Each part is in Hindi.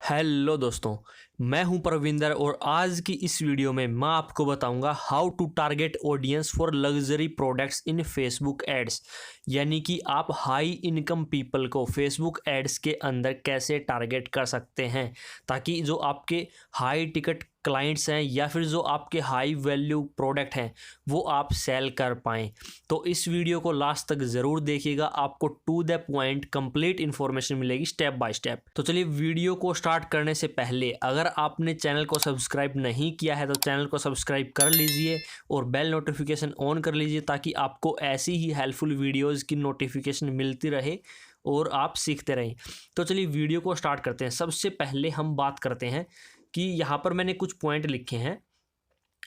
हेलो दोस्तों, मैं हूं प्रविंदर और आज की इस वीडियो में मैं आपको बताऊंगा how to target audience for luxury products in Facebook ads. यानी कि आप हाई इनकम पीपल को फेसबुक एड्स के अंदर कैसे टारगेट कर सकते हैं ताकि जो आपके हाई टिकट क्लाइंट्स हैं या फिर जो आपके हाई वैल्यू प्रोडक्ट हैं वो आप सेल कर पाएँ। तो इस वीडियो को लास्ट तक ज़रूर देखिएगा, आपको to the point complete information मिलेगी स्टेप बाय स्टेप। तो चलिए वीडियो को स्टार्ट करने से पहले अगर आपने चैनल को सब्सक्राइब नहीं किया है तो चैनल को सब्सक्राइब कर लीजिए और बेल नोटिफिकेशन ऑन कर लीजिए ताकि आपको ऐसी ही हेल्पफुल वीडियोज़ की नोटिफिकेशन मिलती रहे और आप सीखते रहें। तो चलिए वीडियो को स्टार्ट करते हैं। सबसे पहले हम बात करते हैं कि यहाँ पर मैंने कुछ पॉइंट लिखे हैं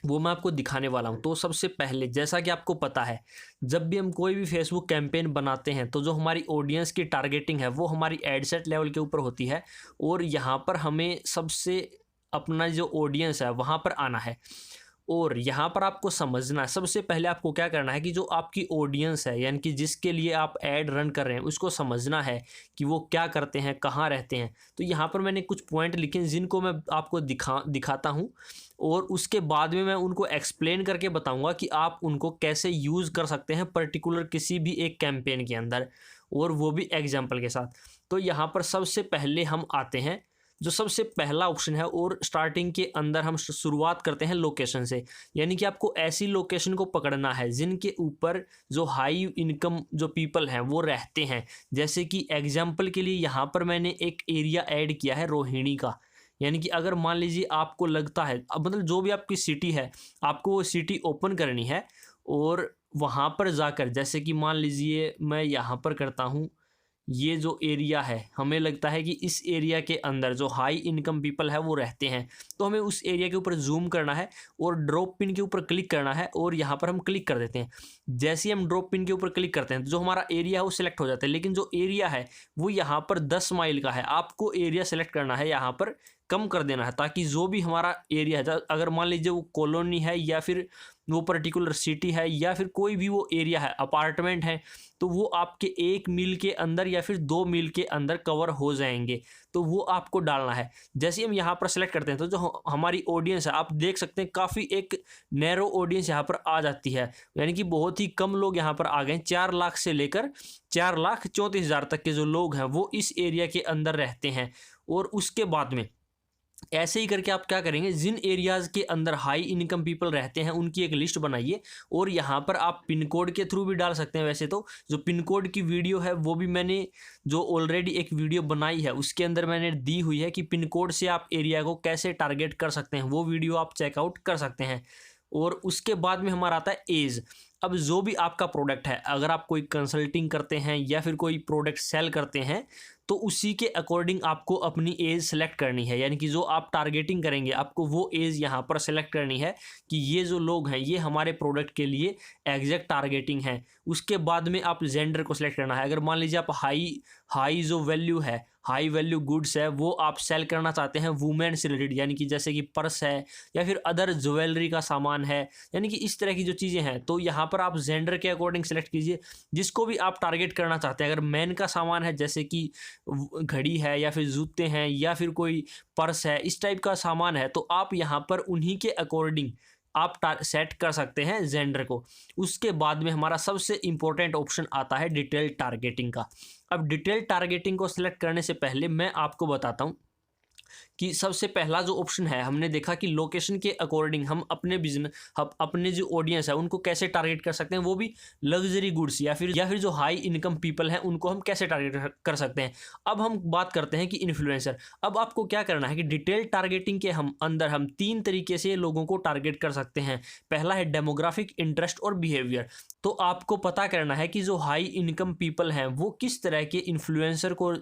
वो मैं आपको दिखाने वाला हूँ। तो सबसे पहले जैसा कि आपको पता है, जब भी हम कोई भी फेसबुक कैंपेन बनाते हैं तो जो हमारी ऑडियंस की टारगेटिंग है वो हमारी एडसेट लेवल के ऊपर होती है और यहाँ पर हमें सबसे अपना जो ऑडियंस है वहाँ पर आना है। और यहाँ पर आपको समझना है, सबसे पहले आपको क्या करना है कि जो आपकी ऑडियंस है यानी कि जिसके लिए आप ऐड रन कर रहे हैं उसको समझना है कि वो क्या करते हैं, कहाँ रहते हैं। तो यहाँ पर मैंने कुछ पॉइंट लिखे हैं जिनको मैं आपको दिखाता हूँ और उसके बाद में मैं उनको एक्सप्लेन करके बताऊँगा कि आप उनको कैसे यूज़ कर सकते हैं पर्टिकुलर किसी भी एक कैंपेन के अंदर, और वो भी एग्जाम्पल के साथ। तो यहाँ पर सबसे पहले हम आते हैं, जो सबसे पहला ऑप्शन है और स्टार्टिंग के अंदर हम शुरुआत करते हैं लोकेशन से। यानी कि आपको ऐसी लोकेशन को पकड़ना है जिनके ऊपर जो हाई इनकम जो पीपल हैं वो रहते हैं। जैसे कि एग्जांपल के लिए यहाँ पर मैंने एक एरिया ऐड किया है रोहिणी का। यानी कि अगर मान लीजिए आपको लगता है, अब मतलब जो भी आपकी सिटी है आपको वो सिटी ओपन करनी है और वहाँ पर जाकर, जैसे कि मान लीजिए मैं यहाँ पर करता हूँ, ये जो एरिया है हमें लगता है कि इस एरिया के अंदर जो हाई इनकम पीपल है वो रहते हैं, तो हमें उस एरिया के ऊपर जूम करना है और ड्रॉप पिन के ऊपर क्लिक करना है और यहाँ पर हम क्लिक कर देते हैं। जैसे ही हम ड्रॉप पिन के ऊपर क्लिक करते हैं तो जो हमारा एरिया है वो सिलेक्ट हो जाता है, लेकिन जो एरिया है वो यहाँ पर 10 माइल का है। आपको एरिया सेलेक्ट करना है, यहाँ पर कम कर देना है ताकि जो भी हमारा एरिया है, अगर मान लीजिए वो कॉलोनी है या फिर वो पर्टिकुलर सिटी है या फिर कोई भी वो एरिया है, अपार्टमेंट है, तो वो आपके 1 मील के अंदर या फिर 2 मील के अंदर कवर हो जाएंगे। तो वो आपको डालना है। जैसे हम यहाँ पर सेलेक्ट करते हैं तो जो हमारी ऑडियंस है आप देख सकते हैं काफ़ी एक नैरो ऑडियंस यहाँ पर आ जाती है। यानी कि बहुत ही कम लोग यहाँ पर आ गए। 4 लाख से लेकर 4,34,000 तक के जो लोग हैं वो इस एरिया के अंदर रहते हैं। और उसके बाद में ऐसे ही करके आप क्या करेंगे, जिन एरियाज़ के अंदर हाई इनकम पीपल रहते हैं उनकी एक लिस्ट बनाइए और यहाँ पर आप पिन कोड के थ्रू भी डाल सकते हैं। वैसे तो जो पिन कोड की वीडियो है वो भी मैंने जो ऑलरेडी एक वीडियो बनाई है उसके अंदर मैंने दी हुई है कि पिन कोड से आप एरिया को कैसे टारगेट कर सकते हैं, वो वीडियो आप चेकआउट कर सकते हैं। और उसके बाद में हमारा आता है एज। अब जो भी आपका प्रोडक्ट है, अगर आप कोई कंसल्टिंग करते हैं या फिर कोई प्रोडक्ट सेल करते हैं तो उसी के अकॉर्डिंग आपको अपनी एज सेलेक्ट करनी है। यानी कि जो आप टारगेटिंग करेंगे आपको वो एज यहाँ पर सेलेक्ट करनी है कि ये जो लोग हैं ये हमारे प्रोडक्ट के लिए एग्जैक्ट टारगेटिंग है। उसके बाद में आप जेंडर को सिलेक्ट करना है। अगर मान लीजिए आप हाई जो वैल्यू है, हाई वैल्यू गुड्स है वो आप सेल करना चाहते हैं वुमेन से रिलेटेड, यानी कि जैसे कि पर्स है या फिर अदर ज्वेलरी का सामान है, यानी कि इस तरह की जो चीज़ें हैं, तो यहाँ पर आप जेंडर के अकॉर्डिंग सेलेक्ट कीजिए जिसको भी आप टारगेट करना चाहते हैं। अगर मैन का सामान है जैसे कि घड़ी है या फिर जूते हैं या फिर कोई पर्स है, इस टाइप का सामान है, तो आप यहाँ पर उन्हीं के अकॉर्डिंग आप सेट कर सकते हैं जेंडर को। उसके बाद में हमारा सबसे इंपॉर्टेंट ऑप्शन आता है डिटेल टारगेटिंग का। अब डिटेल टारगेटिंग को सिलेक्ट करने से पहले मैं आपको बताता हूँ कि सबसे पहला जो ऑप्शन है, हमने देखा कि लोकेशन के अकॉर्डिंग हम अपने बिजनेस, हम अपने जो ऑडियंस है उनको कैसे टारगेट कर सकते हैं, वो भी लग्जरी गुड्स या फिर जो हाई इनकम पीपल हैं उनको हम कैसे टारगेट कर सकते हैं। अब हम बात करते हैं कि इन्फ्लुएंसर। अब आपको क्या करना है कि डिटेल टारगेटिंग के अंदर हम 3 तरीके से लोगों को टारगेट कर सकते हैं। पहला है डेमोग्राफिक, इंटरेस्ट और बिहेवियर। तो आपको पता करना है कि जो हाई इनकम पीपल हैं वो किस तरह के इन्फ्लुएंसर को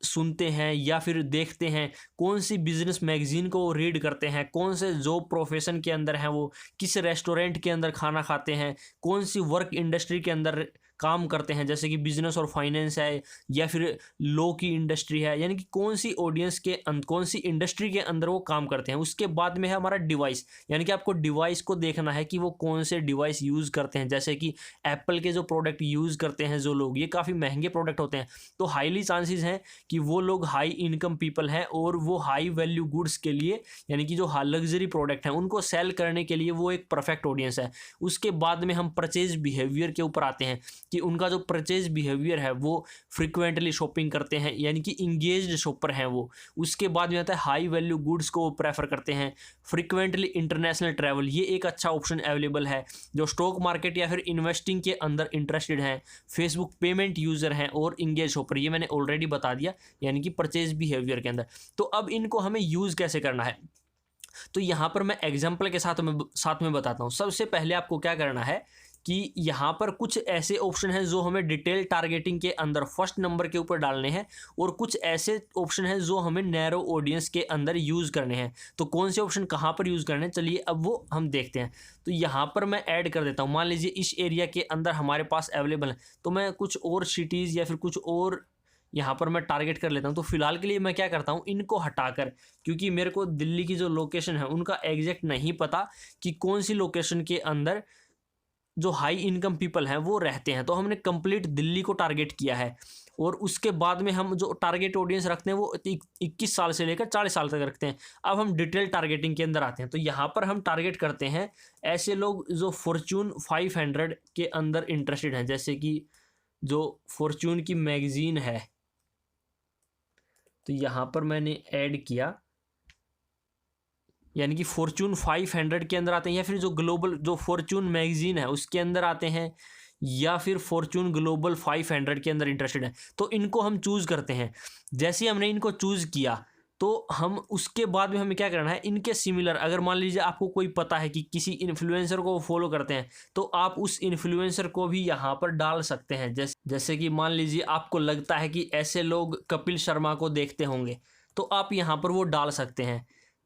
सुनते हैं या फिर देखते हैं, कौन सी बिजनेस मैगजीन को रीड करते हैं, कौन से जॉब प्रोफेशन के अंदर हैं वो, किस रेस्टोरेंट के अंदर खाना खाते हैं, कौन सी वर्क इंडस्ट्री के अंदर काम करते हैं, जैसे कि बिजनेस और फाइनेंस है या फिर लॉ की इंडस्ट्री है, यानी कि कौन सी ऑडियंस के कौन सी इंडस्ट्री के अंदर वो काम करते हैं। उसके बाद में है हमारा डिवाइस, यानी कि आपको डिवाइस को देखना है कि वो कौन से डिवाइस यूज़ करते हैं। जैसे कि एप्पल के जो प्रोडक्ट यूज़ करते हैं जो लोग, ये काफ़ी महंगे प्रोडक्ट होते हैं, तो हाईली चांसेस हैं कि वो लोग हाई इनकम पीपल हैं और वो हाई वैल्यू गुड्स के लिए, यानी कि जो लग्जरी प्रोडक्ट हैं उनको सेल करने के लिए वो एक परफेक्ट ऑडियंस है। उसके बाद में हम परचेज बिहेवियर के ऊपर आते हैं कि उनका जो परचेज बिहेवियर है वो फ्रिक्वेंटली शॉपिंग करते हैं, यानी कि इंगेज्ड शॉपर हैं वो। उसके बाद में आता है हाई वैल्यू गुड्स को प्रेफर करते हैं, फ्रिक्वेंटली इंटरनेशनल ट्रैवल, ये एक अच्छा ऑप्शन अवेलेबल है। जो स्टॉक मार्केट या फिर इन्वेस्टिंग के अंदर इंटरेस्टेड हैं, फेसबुक पेमेंट यूज़र हैं और इंगेज शॉपर, ये मैंने ऑलरेडी बता दिया, यानी कि परचेज बिहेवियर के अंदर। तो अब इनको हमें यूज़ कैसे करना है, तो यहाँ पर मैं एग्जाम्पल के साथ में बताता हूँ। सबसे पहले आपको क्या करना है कि यहाँ पर कुछ ऐसे ऑप्शन हैं जो हमें डिटेल टारगेटिंग के अंदर फर्स्ट नंबर के ऊपर डालने हैं, और कुछ ऐसे ऑप्शन हैं जो हमें नैरो ऑडियंस के अंदर यूज़ करने हैं। तो कौन से ऑप्शन कहाँ पर यूज़ करने हैं, चलिए अब वो हम देखते हैं। तो यहाँ पर मैं ऐड कर देता हूँ, मान लीजिए इस एरिया के अंदर हमारे पास अवेलेबल है, तो मैं कुछ और सिटीज़ या फिर कुछ और यहाँ पर मैं टारगेट कर लेता हूँ। तो फिलहाल के लिए मैं क्या करता हूँ, इनको हटाकर, क्योंकि मेरे को दिल्ली की जो लोकेशन है उनका एग्जैक्ट नहीं पता कि कौन सी लोकेशन के अंदर जो हाई इनकम पीपल हैं वो रहते हैं, तो हमने कंप्लीट दिल्ली को टारगेट किया है। और उसके बाद में हम जो टारगेट ऑडियंस रखते हैं वो 21 साल से लेकर 40 साल तक रखते हैं। अब हम डिटेल टारगेटिंग के अंदर आते हैं, तो यहाँ पर हम टारगेट करते हैं ऐसे लोग जो फॉर्च्यून 500 के अंदर इंटरेस्टेड हैं, जैसे कि जो फॉर्च्यून की मैगजीन है, तो यहाँ पर मैंने ऐड किया, यानी कि फॉर्च्यून 500 के अंदर आते हैं, या फिर जो ग्लोबल जो फॉर्च्यून मैगजीन है उसके अंदर आते हैं, या फिर फॉर्च्यून ग्लोबल 500 के अंदर इंटरेस्टेड है। तो इनको हम चूज़ करते हैं। जैसे ही हमने इनको चूज़ किया तो हम उसके बाद में हमें क्या करना है, इनके सिमिलर, अगर मान लीजिए आपको कोई पता है कि किसी इन्फ्लुएंसर को फॉलो करते हैं, तो आप उस इन्फ्लुएंसर को भी यहाँ पर डाल सकते हैं। जैसे कि मान लीजिए आपको लगता है कि ऐसे लोग कपिल शर्मा को देखते होंगे, तो आप यहाँ पर वो डाल सकते हैं।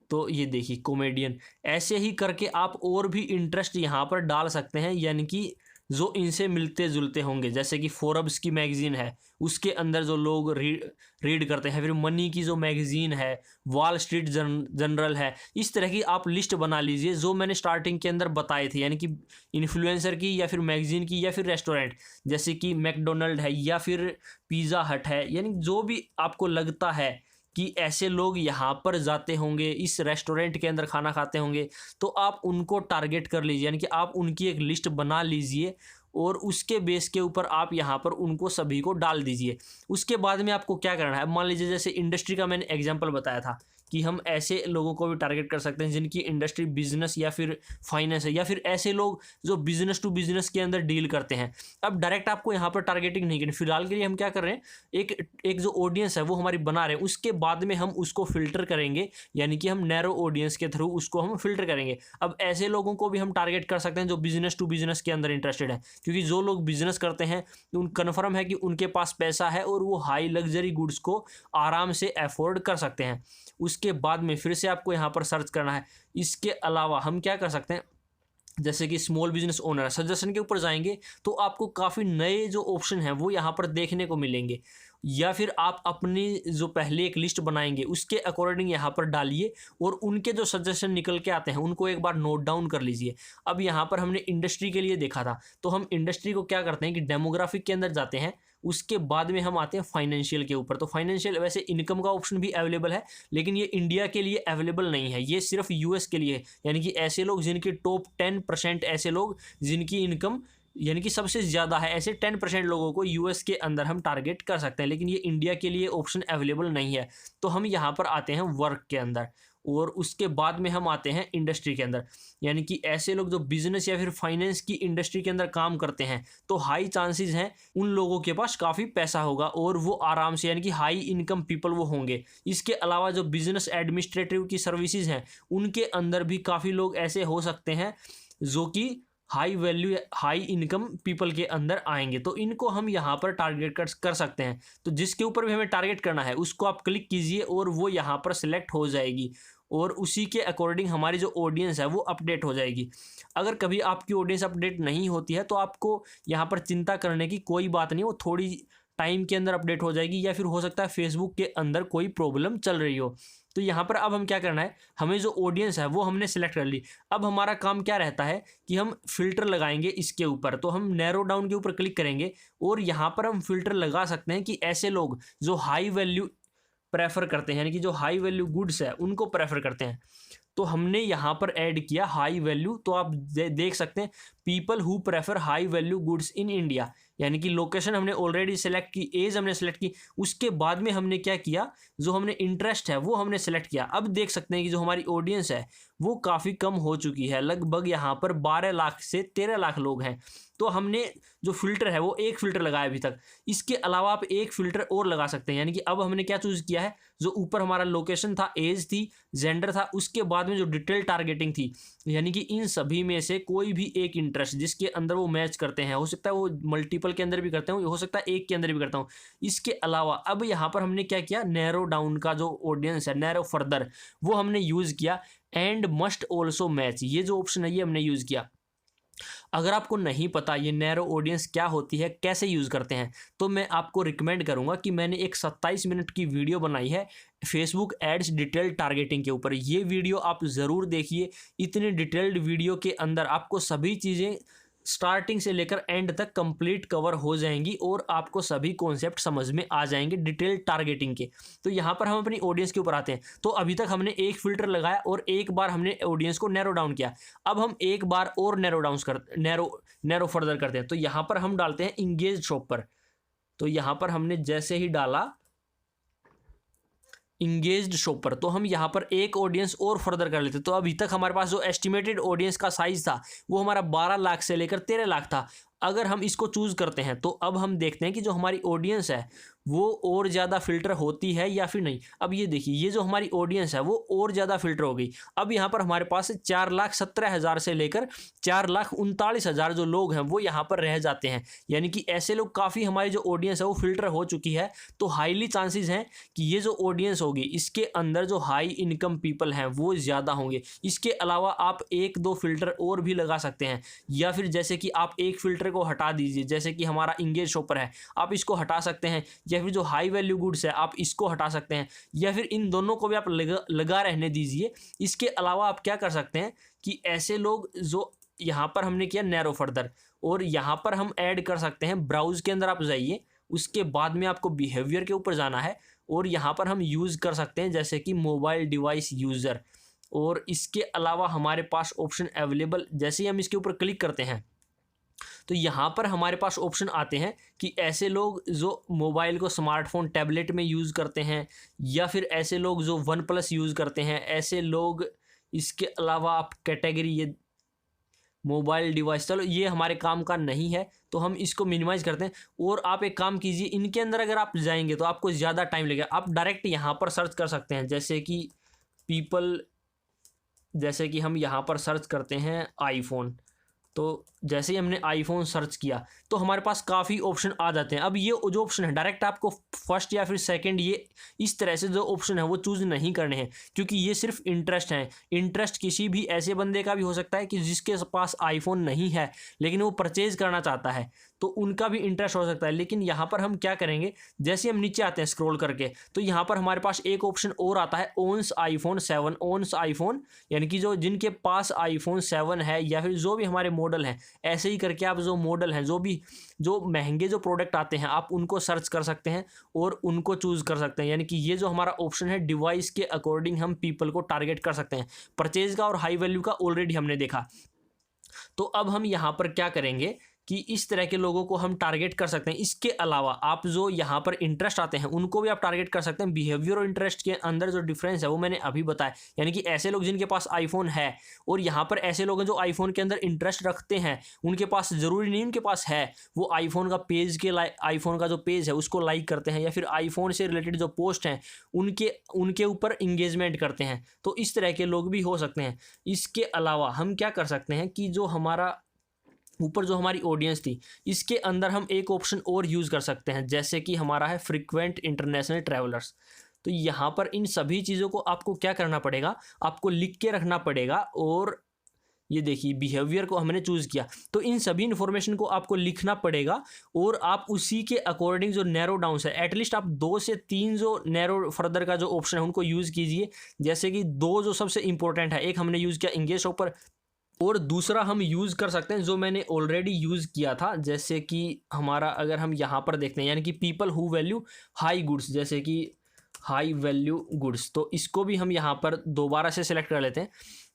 तो ये देखिए कॉमेडियन, ऐसे ही करके आप और भी इंटरेस्ट यहाँ पर डाल सकते हैं, यानी कि जो इनसे मिलते जुलते होंगे। जैसे कि फोर्ब्स की मैगजीन है, उसके अंदर जो लोग रीड करते हैं, फिर मनी की जो मैगजीन है, वॉल स्ट्रीट जनरल है, इस तरह की आप लिस्ट बना लीजिए जो मैंने स्टार्टिंग के अंदर बताए थे, यानी कि इन्फ्लुएंसर की या फिर मैगजीन की या फिर रेस्टोरेंट, जैसे कि मैकडोनल्ड है या फिर पिज़्ज़ा हट है, यानी जो भी आपको लगता है कि ऐसे लोग यहाँ पर जाते होंगे, इस रेस्टोरेंट के अंदर खाना खाते होंगे, तो आप उनको टारगेट कर लीजिए, यानी कि आप उनकी एक लिस्ट बना लीजिए और उसके बेस के ऊपर आप यहाँ पर उनको सभी को डाल दीजिए। उसके बाद में आपको क्या करना है, मान लीजिए जैसे इंडस्ट्री का मैंने एग्जांपल बताया था कि हम ऐसे लोगों को भी टारगेट कर सकते हैं जिनकी इंडस्ट्री बिजनेस या फिर फाइनेंस है, या फिर ऐसे लोग जो बिजनेस टू बिजनेस के अंदर डील करते हैं। अब डायरेक्ट आपको यहाँ पर टारगेटिंग नहीं करनी, फिलहाल के लिए हम क्या कर रहे हैं, एक जो ऑडियंस है वो हमारी बना रहे हैं, उसके बाद में हम उसको फिल्टर करेंगे, यानी कि हम नैरो ऑडियंस के थ्रू उसको हम फिल्टर करेंगे। अब ऐसे लोगों को भी हम टारगेट कर सकते हैं जो बिजनेस टू बिजनेस के अंदर इंटरेस्टेड है, क्योंकि जो लोग बिजनेस करते हैं उन कन्फर्म है कि उनके पास पैसा है और वो हाई लग्जरी गुड्स को आराम से अफोर्ड कर सकते हैं। उसके बाद में फिर से आपको यहाँ पर सर्च करना है। इसके अलावा हम क्या कर सकते हैं, जैसे कि स्मॉल बिजनेस ओनर सजेशन के ऊपर जाएंगे तो आपको काफ़ी नए जो ऑप्शन हैं वो यहाँ पर देखने को मिलेंगे, या फिर आप अपनी जो पहले एक लिस्ट बनाएंगे उसके अकॉर्डिंग यहाँ पर डालिए और उनके जो सजेशन निकल के आते हैं उनको एक बार नोट डाउन कर लीजिए। अब यहाँ पर हमने इंडस्ट्री के लिए देखा था, तो हम इंडस्ट्री को क्या करते हैं कि डेमोग्राफिक के अंदर जाते हैं, उसके बाद में हम आते हैं फाइनेंशियल के ऊपर। तो फाइनेंशियल वैसे इनकम का ऑप्शन भी अवेलेबल है, लेकिन ये इंडिया के लिए अवेलेबल नहीं है, ये सिर्फ यूएस के लिए है। यानी कि ऐसे लोग जिनकी टॉप 10% ऐसे लोग जिनकी इनकम यानी कि सबसे ज़्यादा है, ऐसे 10% लोगों को यूएस के अंदर हम टारगेट कर सकते हैं, लेकिन ये इंडिया के लिए ऑप्शन अवेलेबल नहीं है। तो हम यहाँ पर आते हैं वर्क के अंदर और उसके बाद में हम आते हैं इंडस्ट्री के अंदर, यानी कि ऐसे लोग जो बिजनेस या फिर फाइनेंस की इंडस्ट्री के अंदर काम करते हैं, तो हाई चांसेस हैं उन लोगों के पास काफ़ी पैसा होगा और वो आराम से, यानी कि हाई इनकम पीपल वो होंगे। इसके अलावा जो बिजनेस एडमिनिस्ट्रेटिव की सर्विसेज हैं उनके अंदर भी काफ़ी लोग ऐसे हो सकते हैं जो कि high value high income people के अंदर आएंगे, तो इनको हम यहाँ पर टारगेट कर सकते हैं। तो जिसके ऊपर भी हमें टारगेट करना है उसको आप क्लिक कीजिए और वो यहाँ पर सिलेक्ट हो जाएगी और उसी के अकॉर्डिंग हमारी जो ऑडियंस है वो अपडेट हो जाएगी। अगर कभी आपकी ऑडियंस अपडेट नहीं होती है तो आपको यहाँ पर चिंता करने की कोई बात नहीं, वो थोड़ी टाइम के अंदर अपडेट हो जाएगी, या फिर हो सकता है फेसबुक के अंदर कोई प्रॉब्लम चल रही हो। तो यहाँ पर अब हम क्या करना है, हमें जो ऑडियंस है वो हमने सेलेक्ट कर ली। अब हमारा काम क्या रहता है कि हम फिल्टर लगाएंगे इसके ऊपर। तो हम नैरो डाउन के ऊपर क्लिक करेंगे और यहाँ पर हम फिल्टर लगा सकते हैं कि ऐसे लोग जो हाई वैल्यू प्रेफर करते हैं, यानी कि जो हाई वैल्यू गुड्स है उनको प्रेफर करते हैं। तो हमने यहाँ पर ऐड किया हाई वैल्यू। तो आप देख सकते हैं people who prefer high value goods in India, यानी कि लोकेशन हमने ऑलरेडी सेलेक्ट की, एज हमने सेलेक्ट की, उसके बाद में हमने क्या किया, जो हमने इंटरेस्ट है वो हमने सेलेक्ट किया। अब देख सकते हैं कि जो हमारी ऑडियंस है वो काफ़ी कम हो चुकी है, लगभग यहाँ पर 12 लाख से 13 लाख लोग हैं। तो हमने जो फिल्टर है वो एक फिल्टर लगाया अभी तक, इसके अलावा आप एक फिल्टर और लगा सकते हैं। यानी कि अब हमने क्या चूज़ किया है, जो ऊपर हमारा लोकेशन था, एज थी, जेंडर था, उसके बाद में जो डिटेल टारगेटिंग थी, यानी कि इन सभी में से कोई भी एक इंटरेस्ट जिसके अंदर वो मैच करते हैं, हो सकता है वो मल्टीपल के अंदर भी करते हो सकता है एक के अंदर भी करता हूँ। इसके अलावा अब यहाँ पर हमने क्या किया, नैरो डाउन का जो ऑडियंस है, नैरो फर्दर, वो हमने यूज़ किया। एंड मस्ट ऑल्सो मैच, ये जो ऑप्शन है ये हमने यूज़ किया। अगर आपको नहीं पता ये नैरो ऑडियंस क्या होती है, कैसे यूज़ करते हैं, तो मैं आपको रिकमेंड करूंगा कि मैंने एक 27 मिनट की वीडियो बनाई है फेसबुक एड्स डिटेल टारगेटिंग के ऊपर। ये वीडियो आप ज़रूर देखिए। इतनी डिटेल्ड वीडियो के अंदर आपको सभी चीज़ें स्टार्टिंग से लेकर एंड तक कंप्लीट कवर हो जाएंगी और आपको सभी कॉन्सेप्ट समझ में आ जाएंगे डिटेल टारगेटिंग के। तो यहाँ पर हम अपनी ऑडियंस के ऊपर आते हैं। तो अभी तक हमने एक फिल्टर लगाया और एक बार हमने ऑडियंस को नैरो डाउन किया। अब हम एक बार और नैरो फर्दर करते हैं। तो यहाँ पर हम डालते हैं इंगेज शॉपर। तो यहाँ पर हमने जैसे ही डाला इंगेज्ड शॉपर, तो हम यहाँ पर एक ऑडियंस और फर्दर कर लेते। तो अभी तक हमारे पास जो एस्टिमेटेड ऑडियंस का साइज था वो हमारा 12 लाख से लेकर 13 लाख था। अगर हम इसको चूज़ करते हैं तो अब हम देखते हैं कि जो हमारी ऑडियंस है वो और ज़्यादा फिल्टर होती है या फिर नहीं। अब ये देखिए, ये जो हमारी ऑडियंस है वो और ज़्यादा फिल्टर हो गई। अब यहाँ पर हमारे पास 4,17,000 से लेकर 4,39,000 जो लोग हैं वो यहाँ पर रह जाते हैं। यानी कि ऐसे लोग काफ़ी, हमारी जो ऑडियंस है वो फिल्टर हो चुकी है। तो हाईली चांसेस हैं कि ये जो ऑडियंस होगी इसके अंदर जो हाई इनकम पीपल हैं वो ज़्यादा होंगे। इसके अलावा आप एक दो फिल्टर और भी लगा सकते हैं, या फिर जैसे कि आप एक फिल्टर को हटा दीजिए, जैसे कि हमारा इंगेज शॉपर है आप इसको हटा सकते हैं, या फिर जो हाई वैल्यू गुड्स है आप इसको हटा सकते हैं, या फिर इन दोनों को भी आप लगा रहने दीजिए। इसके अलावा आप क्या कर सकते हैं कि ऐसे लोग जो यहाँ पर हमने किया नैरो फर्दर, और यहाँ पर हम ऐड कर सकते हैं, ब्राउज के अंदर आप जाइए, उसके बाद में आपको बिहेवियर के ऊपर जाना है और यहाँ पर हम यूज़ कर सकते हैं जैसे कि मोबाइल डिवाइस यूज़र। और इसके अलावा हमारे पास ऑप्शन अवेलेबल, जैसे ही हम इसके ऊपर क्लिक करते हैं तो यहाँ पर हमारे पास ऑप्शन आते हैं कि ऐसे लोग जो मोबाइल को स्मार्टफोन टैबलेट में यूज़ करते हैं, या फिर ऐसे लोग जो OnePlus यूज़ करते हैं, ऐसे लोग। इसके अलावा आप कैटेगरी, ये मोबाइल डिवाइस, चलो ये हमारे काम का नहीं है तो हम इसको मिनिमाइज़ करते हैं। और आप एक काम कीजिए, इनके अंदर अगर आप जाएंगे तो आपको ज़्यादा टाइम लगेगा। आप डायरेक्ट यहाँ पर सर्च कर सकते हैं, जैसे कि पीपल, जैसे कि हम यहाँ पर सर्च करते हैं आईफोन। तो जैसे ही हमने आईफोन सर्च किया तो हमारे पास काफ़ी ऑप्शन आ जाते हैं। अब ये जो ऑप्शन है डायरेक्ट आपको फर्स्ट या फिर सेकंड, ये इस तरह से जो ऑप्शन है वो चूज़ नहीं करने हैं, क्योंकि ये सिर्फ इंटरेस्ट है। इंटरेस्ट किसी भी ऐसे बंदे का भी हो सकता है कि जिसके पास आईफोन नहीं है लेकिन वो परचेज करना चाहता है, तो उनका भी इंटरेस्ट हो सकता है। लेकिन यहाँ पर हम क्या करेंगे, जैसे हम नीचे आते हैं स्क्रॉल करके, तो यहाँ पर हमारे पास एक ऑप्शन और आता है ओन्स आईफोन 7, ओन्स आईफोन, यानी कि जो जिनके पास आईफोन 7 है, या फिर जो भी हमारे मॉडल हैं, ऐसे ही करके आप जो मॉडल हैं, जो महंगे जो प्रोडक्ट आते हैं आप उनको सर्च कर सकते हैं और उनको चूज़ कर सकते हैं। यानी कि ये जो हमारा ऑप्शन है डिवाइस के अकॉर्डिंग हम पीपल को टारगेट कर सकते हैं। परचेज का और हाई वैल्यू का ऑलरेडी हमने देखा। तो अब हम यहाँ पर क्या करेंगे कि इस तरह के लोगों को हम टारगेट कर सकते हैं। इसके अलावा आप जो यहाँ पर इंटरेस्ट आते हैं उनको भी आप टारगेट कर सकते हैं। बिहेवियर और इंटरेस्ट के अंदर जो डिफरेंस है वो मैंने अभी बताया, यानी कि ऐसे लोग जिनके पास आईफोन है, और यहाँ पर ऐसे लोग हैं जो आईफोन के अंदर इंटरेस्ट रखते हैं, उनके पास ज़रूरी नहीं उनके पास है, वो आईफोन का पेज के आईफोन का जो पेज है उसको लाइक करते हैं, या फिर आईफोन से रिलेटेड जो पोस्ट हैं उनके ऊपर इंगेजमेंट करते हैं। तो इस तरह के लोग भी हो सकते हैं। इसके अलावा हम क्या कर सकते हैं कि जो हमारा ऊपर जो हमारी ऑडियंस थी, इसके अंदर हम एक ऑप्शन और यूज़ कर सकते हैं, जैसे कि हमारा है फ्रीक्वेंट इंटरनेशनल ट्रैवलर्स। तो यहाँ पर इन सभी चीज़ों को आपको क्या करना पड़ेगा, आपको लिख के रखना पड़ेगा। और ये देखिए बिहेवियर को हमने चूज़ किया, तो इन सभी इन्फॉर्मेशन को आपको लिखना पड़ेगा और आप उसी के अकॉर्डिंग जो नैरो डाउन है, एटलीस्ट आप 2 से 3 जो नैरो फर्दर का जो ऑप्शन है उनको यूज़ कीजिए। जैसे कि 2 जो सबसे इंपॉर्टेंट है, एक हमने यूज़ किया इंगेज शॉपर और दूसरा हम यूज़ कर सकते हैं जो मैंने ऑलरेडी यूज़ किया था, जैसे कि हमारा अगर हम यहाँ पर देखते हैं, यानी कि people who value high goods, जैसे कि हाई वैल्यू गुड्स, तो इसको भी हम यहाँ पर दोबारा से सिलेक्ट कर लेते हैं।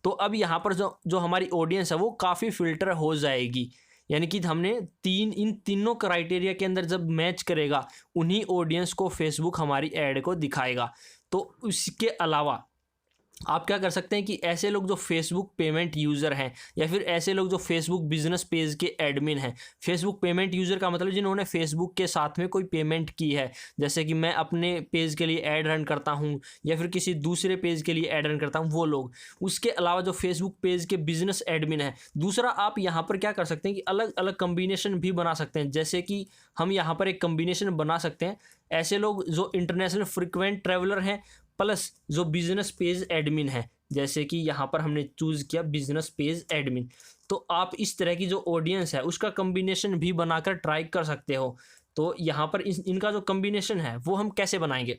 तो अब यहाँ पर जो जो हमारी ऑडियंस है वो काफ़ी फिल्टर हो जाएगी, यानी कि हमने इन तीनों क्राइटेरिया के अंदर जब मैच करेगा, उन्हीं ऑडियंस को फेसबुक हमारी ऐड को दिखाएगा। तो उसके अलावा आप क्या कर सकते हैं कि ऐसे लोग जो फेसबुक पेमेंट यूज़र हैं, या फिर ऐसे लोग जो फेसबुक बिजनेस पेज के एडमिन हैं, फेसबुक पेमेंट यूज़र का मतलब जिन्होंने फेसबुक के साथ में कोई पेमेंट की है, जैसे कि मैं अपने पेज के लिए ऐड रन करता हूं या फिर किसी दूसरे पेज के लिए ऐड रन करता हूं, वो लोग। उसके अलावा जो फेसबुक पेज के बिजनेस एडमिन है। दूसरा, आप यहाँ पर क्या कर सकते हैं कि अलग अलग कम्बिनेशन भी बना सकते हैं, जैसे कि हम यहाँ पर एक कम्बिनेशन बना सकते हैं, ऐसे लोग जो इंटरनेशनल फ्रिक्वेंट ट्रैवलर हैं प्लस जो बिजनेस पेज एडमिन है, जैसे कि यहाँ पर हमने चूज़ किया बिजनेस पेज एडमिन। तो आप इस तरह की जो ऑडियंस है उसका कम्बिनेशन भी बनाकर ट्राई कर सकते हो। तो यहाँ पर इनका जो कम्बिनेशन है वो हम कैसे बनाएंगे,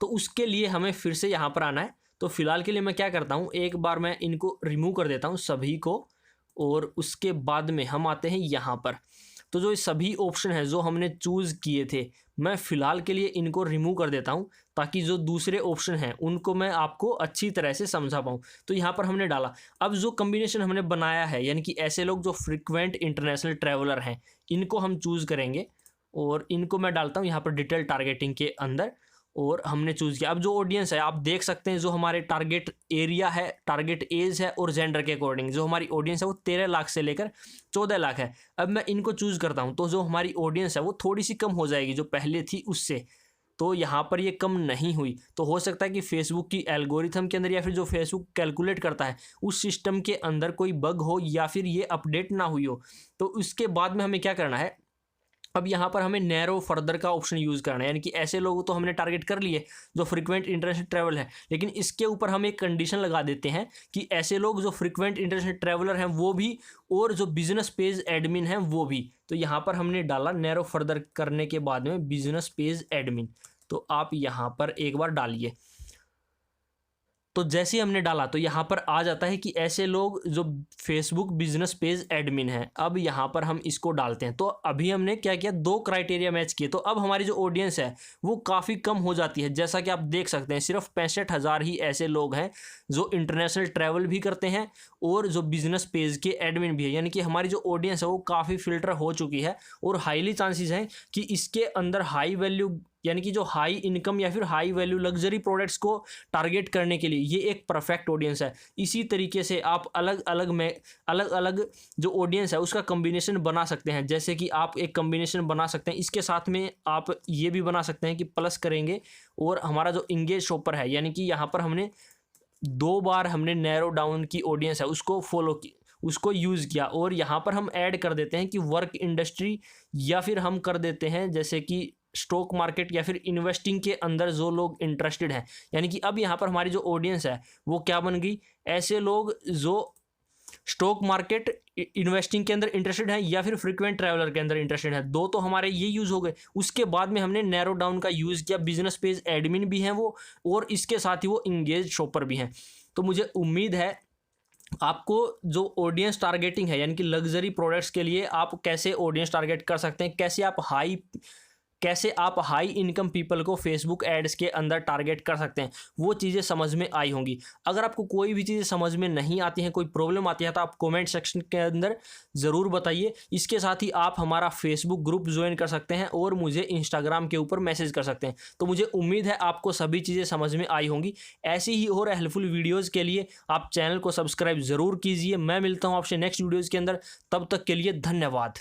तो उसके लिए हमें फिर से यहाँ पर आना है। तो फिलहाल के लिए मैं क्या करता हूँ, एक बार मैं इनको रिमूव कर देता हूँ सभी को, और उसके बाद में हम आते हैं यहाँ पर। तो जो सभी ऑप्शन है जो हमने चूज़ किए थे, मैं फ़िलहाल के लिए इनको रिमूव कर देता हूं, ताकि जो दूसरे ऑप्शन हैं उनको मैं आपको अच्छी तरह से समझा पाऊं। तो यहाँ पर हमने डाला, अब जो कम्बिनेशन हमने बनाया है, यानी कि ऐसे लोग जो फ्रीक्वेंट इंटरनेशनल ट्रैवलर हैं, इनको हम चूज़ करेंगे और इनको मैं डालता हूँ यहाँ पर डिटेल टारगेटिंग के अंदर, और हमने चूज़ किया। अब जो ऑडियंस है आप देख सकते हैं, जो हमारे टारगेट एरिया है, टारगेट एज है और जेंडर के अकॉर्डिंग जो हमारी ऑडियंस है वो 13 लाख से लेकर 14 लाख है। अब मैं इनको चूज़ करता हूं, तो जो हमारी ऑडियंस है वो थोड़ी सी कम हो जाएगी जो पहले थी उससे। तो यहाँ पर ये कम नहीं हुई, तो हो सकता है कि फेसबुक की एल्गोरिथम के अंदर या फिर जो फेसबुक कैलकुलेट करता है उस सिस्टम के अंदर कोई बग हो, या फिर ये अपडेट ना हुई हो। तो उसके बाद में हमें क्या करना है, अब यहाँ पर हमें नैरो फर्दर का ऑप्शन यूज़ करना है, यानी कि ऐसे लोग तो हमने टारगेट कर लिए जो फ्रीक्वेंट इंटरनेशनल ट्रैवल है, लेकिन इसके ऊपर हम एक कंडीशन लगा देते हैं कि ऐसे लोग जो फ्रीक्वेंट इंटरनेशनल ट्रैवलर हैं वो भी, और जो बिजनेस पेज एडमिन हैं वो भी। तो यहाँ पर हमने डाला नैरो फर्दर करने के बाद में बिजनेस पेज एडमिन। तो आप यहाँ पर एक बार डालिए, तो जैसे ही हमने डाला तो यहाँ पर आ जाता है कि ऐसे लोग जो फेसबुक बिजनेस पेज एडमिन है। अब यहाँ पर हम इसको डालते हैं। तो अभी हमने क्या किया, 2 क्राइटेरिया मैच किए, तो अब हमारी जो ऑडियंस है वो काफ़ी कम हो जाती है। जैसा कि आप देख सकते हैं सिर्फ 65,000 ही ऐसे लोग हैं जो इंटरनेशनल ट्रैवल भी करते हैं और जो बिजनेस पेज के एडमिन भी है, यानी कि हमारी जो ऑडियंस है वो काफ़ी फिल्टर हो चुकी है। और हाईली चांसेस हैं कि इसके अंदर हाई वैल्यू, यानी कि जो हाई इनकम या फिर हाई वैल्यू लग्जरी प्रोडक्ट्स को टारगेट करने के लिए ये एक परफेक्ट ऑडियंस है। इसी तरीके से आप अलग अलग जो ऑडियंस है उसका कम्बिनेशन बना सकते हैं, जैसे कि आप एक कम्बिनेशन बना सकते हैं, इसके साथ में आप ये भी बना सकते हैं कि प्लस करेंगे और हमारा जो इंगेज शॉपर है, यानी कि यहाँ पर हमने 2 बार हमने नैरो डाउन की ऑडियंस है उसको फॉलो की, उसको यूज़ किया, और यहाँ पर हम ऐड कर देते हैं कि वर्क इंडस्ट्री, या फिर हम कर देते हैं जैसे कि स्टॉक मार्केट या फिर इन्वेस्टिंग के अंदर जो लोग इंटरेस्टेड हैं। यानी कि अब यहाँ पर हमारी जो ऑडियंस है वो क्या बन गई, ऐसे लोग जो स्टॉक मार्केट इन्वेस्टिंग के अंदर इंटरेस्टेड हैं या फिर फ्रीक्वेंट ट्रैवलर के अंदर इंटरेस्टेड है। 2 तो हमारे ये यूज़ हो गए। उसके बाद में हमने नैरो डाउन का यूज़ किया, बिजनेस पेज एडमिन भी हैं वो, और इसके साथ ही वो इंगेज शॉपर भी हैं। तो मुझे उम्मीद है आपको जो ऑडियंस टारगेटिंग है, यानी कि लग्जरी प्रोडक्ट्स के लिए आप कैसे ऑडियंस टारगेट कर सकते हैं, कैसे आप हाई इनकम पीपल को फेसबुक एड्स के अंदर टारगेट कर सकते हैं, वो चीज़ें समझ में आई होंगी। अगर आपको कोई भी चीज़ें समझ में नहीं आती हैं, कोई प्रॉब्लम आती है, तो आप कमेंट सेक्शन के अंदर ज़रूर बताइए। इसके साथ ही आप हमारा फेसबुक ग्रुप ज्वाइन कर सकते हैं और मुझे इंस्टाग्राम के ऊपर मैसेज कर सकते हैं। तो मुझे उम्मीद है आपको सभी चीज़ें समझ में आई होंगी। ऐसी ही और हेल्पफुल वीडियोज़ के लिए आप चैनल को सब्सक्राइब ज़रूर कीजिए। मैं मिलता हूँ आपसे नेक्स्ट वीडियोज़ के अंदर, तब तक के लिए धन्यवाद।